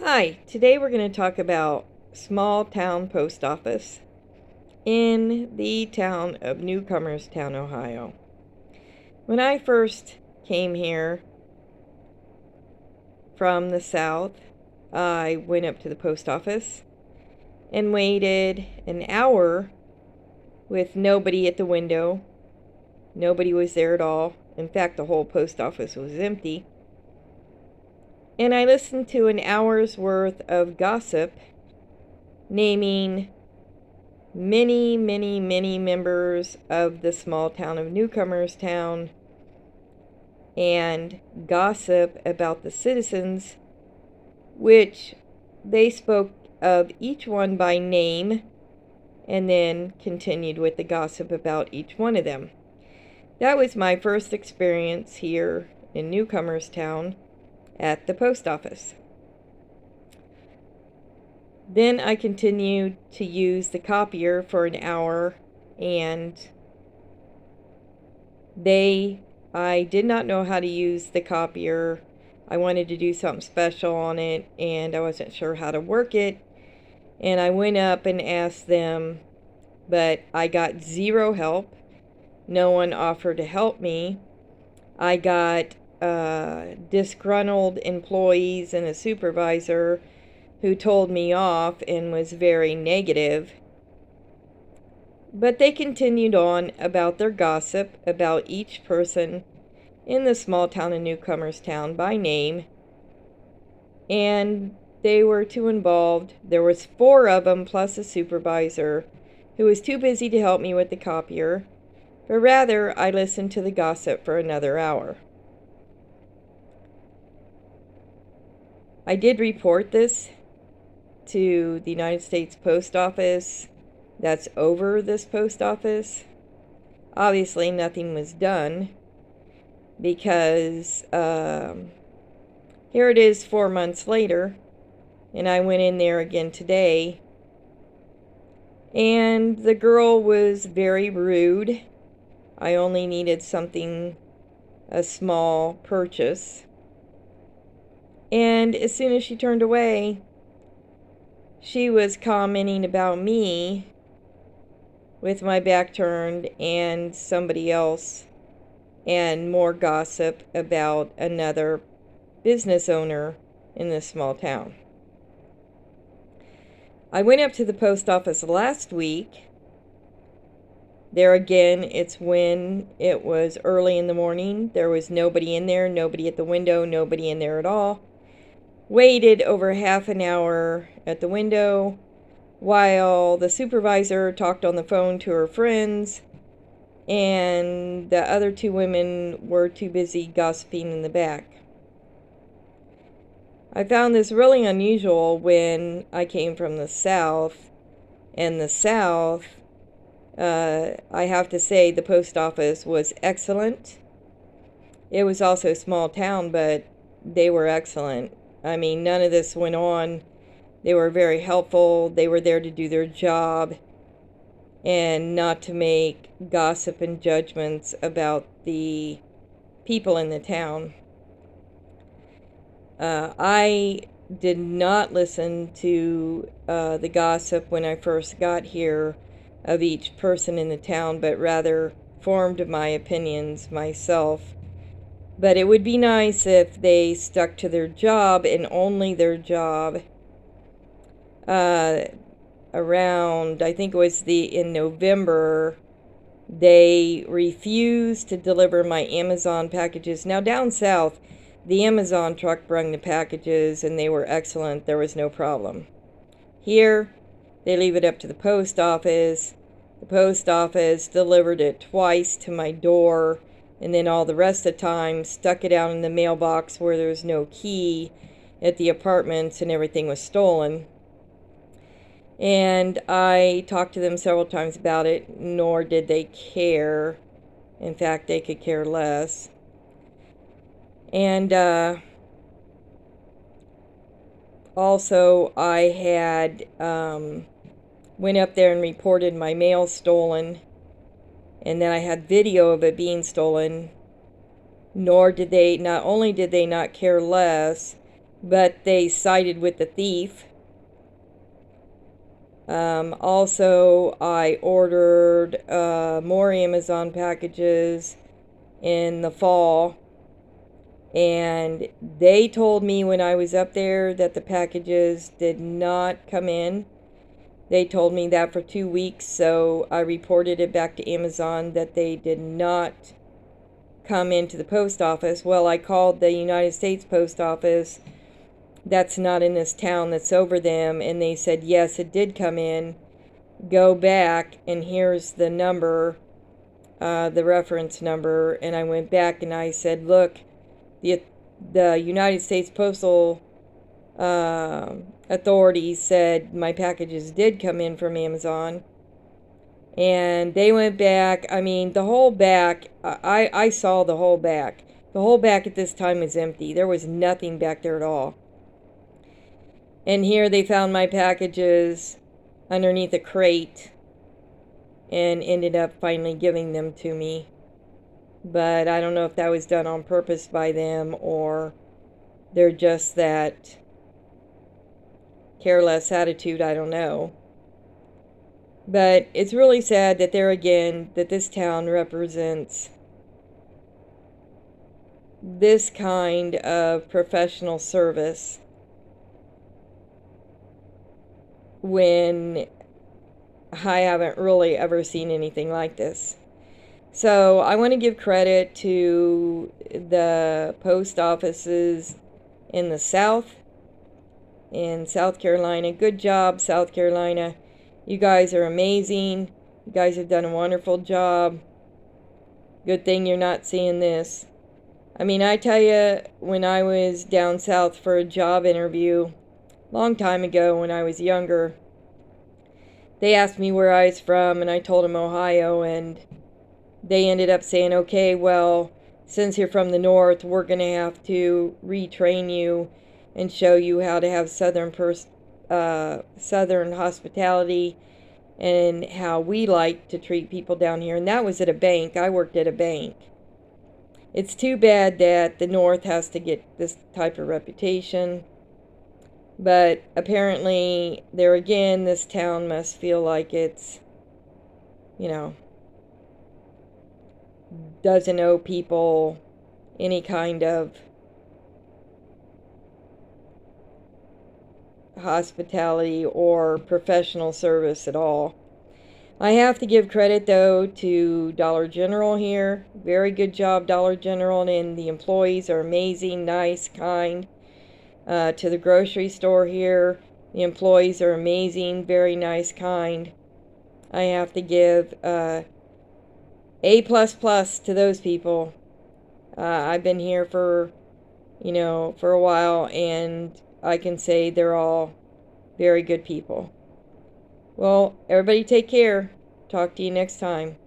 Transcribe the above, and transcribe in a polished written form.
Hi, today we're going to talk about small town post office in the town of Newcomerstown, Ohio. When I first came here from the south, I went up to the post office and waited an hour with nobody at the window. Nobody was there at all. In fact, the whole post office was empty. And I listened to an hour's worth of gossip naming many members of the small town of Newcomerstown and gossip about the citizens, which they spoke of each one by name and then continued with the gossip about each one of them. That was my first experience here in Newcomerstown at the post office. Then I continued to use the copier for an hour, and I did not know how to use the copier. I wanted to do something special on it, and I wasn't sure how to work it. And I went up and asked them, but I got zero help. No one offered to help me. I got disgruntled employees and a supervisor who told me off and was very negative. But they continued on about their gossip about each person in the small town of Newcomerstown by name. And they were too involved. There was 4 of them plus a supervisor who was too busy to help me with the copier. But rather, I listened to the gossip for another hour. I did report this to the United States Post Office that's over this post office. Obviously, nothing was done because here it is 4 months later, and I went in there again today, and the girl was very rude. I only needed a small purchase. And as soon as she turned away, she was commenting about me with my back turned and somebody else, and more gossip about another business owner in this small town. I went up to the post office last week. There again, it's when it was early in the morning. There was nobody in there, nobody at the window, nobody in there at all. Waited over half an hour at the window while the supervisor talked on the phone to her friends, and the other 2 women were too busy gossiping in the back. I found this really unusual when I came from the South. And the South, I have to say, the post office was excellent. It was also a small town, but they were excellent. I mean, none of this went on. They were very helpful. They were there to do their job and not to make gossip and judgments about the people in the town. I did not listen to the gossip when I first got here of each person in the town, but rather formed my opinions myself. But it would be nice if they stuck to their job and only their job. Around, I think it was in November, they refused to deliver my Amazon packages. Now down south, the Amazon truck brought the packages and they were excellent. There was no problem. Here, they leave it up to the post office. The post office delivered it twice to my door, and then all the rest of the time stuck it out in the mailbox where there was no key at the apartments, and everything was stolen. And I talked to them several times about it, nor did they care. In fact, they could care less. And also, I had went up there and reported my mail stolen, and then I had video of it being stolen. Not only did they not care less, but they sided with the thief. Also, I ordered more Amazon packages in the fall, and they told me when I was up there that the packages did not come in. They told me that for 2 weeks, so I reported it back to Amazon that they did not come into the post office. Well, I called the United States Post Office that's not in this town that's over them, and they said, yes, it did come in. Go back, and here's the number, the reference number. And I went back and I said, look, the United States Postal authorities said my packages did come in from Amazon. And they went back. I mean, the whole back, I saw the whole back. The whole back at this time was empty. There was nothing back there at all. And here they found my packages underneath a crate and ended up finally giving them to me. But I don't know if that was done on purpose by them or they're just that careless attitude. I don't know. But it's really sad that there again, that this town represents this kind of professional service when I haven't really ever seen anything like this. So I want to give credit to the post offices in the South, in South Carolina. Good job, South Carolina. You guys are amazing. You guys have done a wonderful job. Good thing you're not seeing this. I mean, I tell you, when I was down south for a job interview, long time ago when I was younger, they asked me where I was from, and I told them Ohio, and they ended up saying, okay, well, since you're from the north, we're going to have to retrain you and show you how to have southern hospitality and how we like to treat people down here. And that was at a bank. I worked at a bank. It's too bad that the north has to get this type of reputation. But apparently, there again, this town must feel like it's, doesn't owe people any kind of hospitality or professional service at all. I have to give credit, though, to Dollar General here. Very good job, Dollar General, and the employees are amazing, nice, kind. To the grocery store here, the employees are amazing, very nice, kind. I have to give A++ to those people. I've been here for a while, and I can say they're all very good people. Well, everybody take care. Talk to you next time.